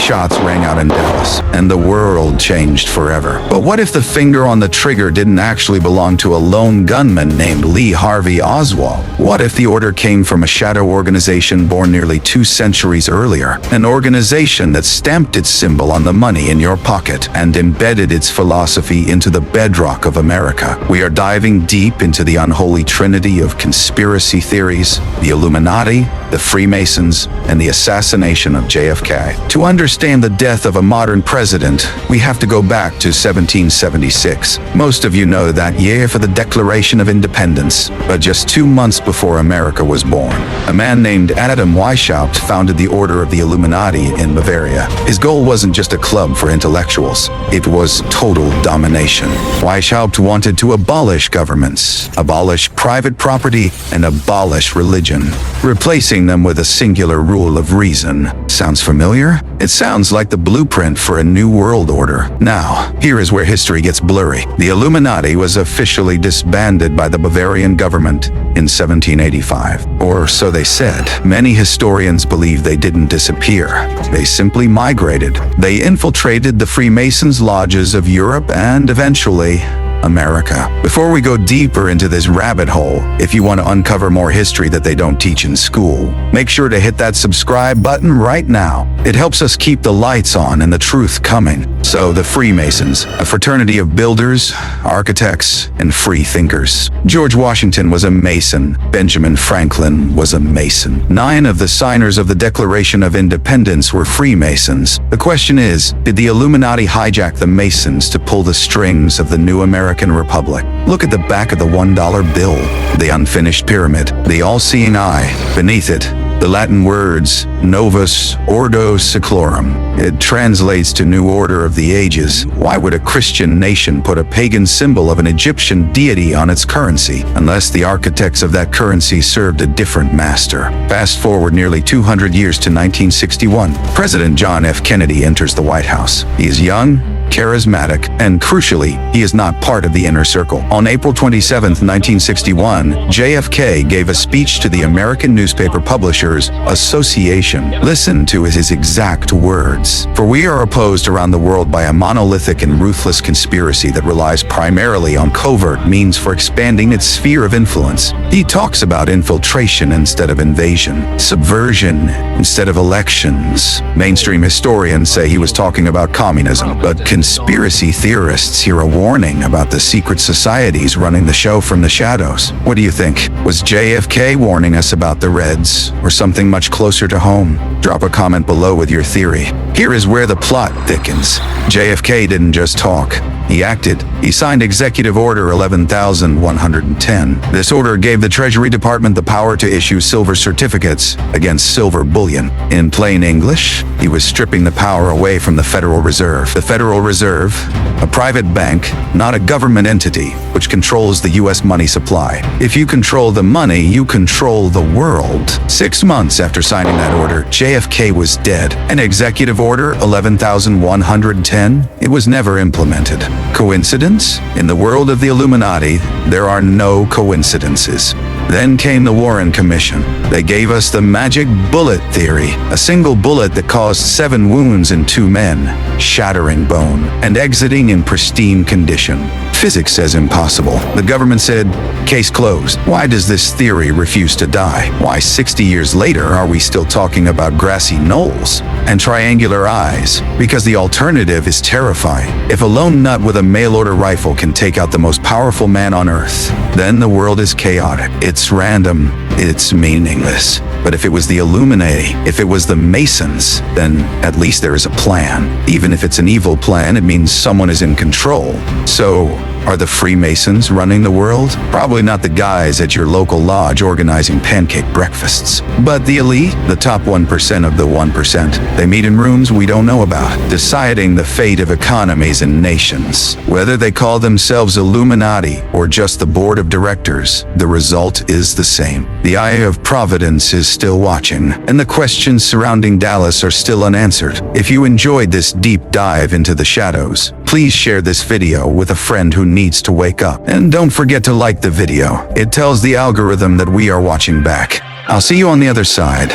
shots rang out in Dallas, and the world changed forever. But what if the finger on the trigger didn't actually belong to a lone gunman named Lee Harvey Oswald? What if the order came from a shadow organization born nearly 2 centuries earlier? An organization that stamped its symbol on the money in your pocket and embedded its philosophy into the bedrock of America. We are diving deep into the unholy trinity of conspiracy theories, the Illuminati, the Freemasons, and the assassination of JFK. To understand the death of a modern president, we have to go back to 1776. Most of you know that year for the Declaration of Independence, but just 2 months before America was born, a man named Adam Weishaupt founded the Order of the Illuminati in Bavaria. His goal wasn't just a club for intellectuals, it was total domination. Weishaupt wanted to abolish governments, abolish private property, and abolish religion, replacing them with a singular rule of reason. Sounds familiar? It sounds like the blueprint for a new world order. Now, here is where history gets blurry. The Illuminati was officially disbanded by the Bavarian government in 1785, or so they said. Many historians believe they didn't disappear. They simply migrated. They infiltrated the Freemasons' lodges of Europe and eventually America. Before we go deeper into this rabbit hole, if you want to uncover more history that they don't teach in school, make sure to hit that subscribe button right now. It helps us keep the lights on and the truth coming. So the Freemasons, a fraternity of builders, architects, and free thinkers. George Washington was a Mason. Benjamin Franklin was a Mason. 9 of the signers of the Declaration of Independence were Freemasons. The question is, did the Illuminati hijack the Masons to pull the strings of the new American Republic? Look at the back of the $1 bill, the unfinished pyramid, the all-seeing eye. Beneath it, the Latin words Novus Ordo Seclorum. It translates to New Order of the Ages. Why would a Christian nation put a pagan symbol of an Egyptian deity on its currency, unless the architects of that currency served a different master? Fast forward nearly 200 years to 1961. President John F. Kennedy enters the White House. He is young, charismatic, and crucially, he is not part of the inner circle. On April 27, 1961, JFK gave a speech to the American Newspaper Publishers Association. Listen to his exact words. "For we are opposed around the world by a monolithic and ruthless conspiracy that relies primarily on covert means for expanding its sphere of influence." He talks about infiltration instead of invasion, subversion instead of elections. Mainstream historians say he was talking about communism, but conspiracy theorists hear a warning about the secret societies running the show from the shadows. What do you think? Was JFK warning us about the Reds, or something much closer to home? Drop a comment below with your theory. Here is where the plot thickens. JFK didn't just talk. He acted. He signed Executive Order 11,110. This order gave the Treasury Department the power to issue silver certificates against silver bullion. In plain English, he was stripping the power away from the Federal Reserve. The Federal Reserve, a private bank, not a government entity, which controls the U.S. money supply. If you control the money, you control the world. 6 months after signing that order, JFK was dead. An Executive Order 11,110, it was never implemented. Coincidence? In the world of the Illuminati, there are no coincidences. Then came the Warrant Commission. They gave us the magic bullet theory, a single bullet that caused 7 wounds in 2 men, shattering bone, and exiting in pristine condition. Physics says impossible. The government said, case closed. Why does this theory refuse to die? Why 60 years later are we still talking about grassy knolls and triangular eyes? Because the alternative is terrifying. If a lone nut with a mail-order rifle can take out the most powerful man on Earth, then the world is chaotic. It's random. It's meaningless. But if it was the Illuminati, if it was the Masons, then at least there is a plan. Even if it's an evil plan, it means someone is in control. So, are the Freemasons running the world? Probably not the guys at your local lodge organizing pancake breakfasts. But the elite, the top 1% of the 1%, they meet in rooms we don't know about, deciding the fate of economies and nations. Whether they call themselves Illuminati or just the board of directors, the result is the same. The eye of Providence is still watching, and the questions surrounding Dallas are still unanswered. If you enjoyed this deep dive into the shadows, please share this video with a friend who needs to wake up. And don't forget to like the video. It tells the algorithm that we are watching back. I'll see you on the other side.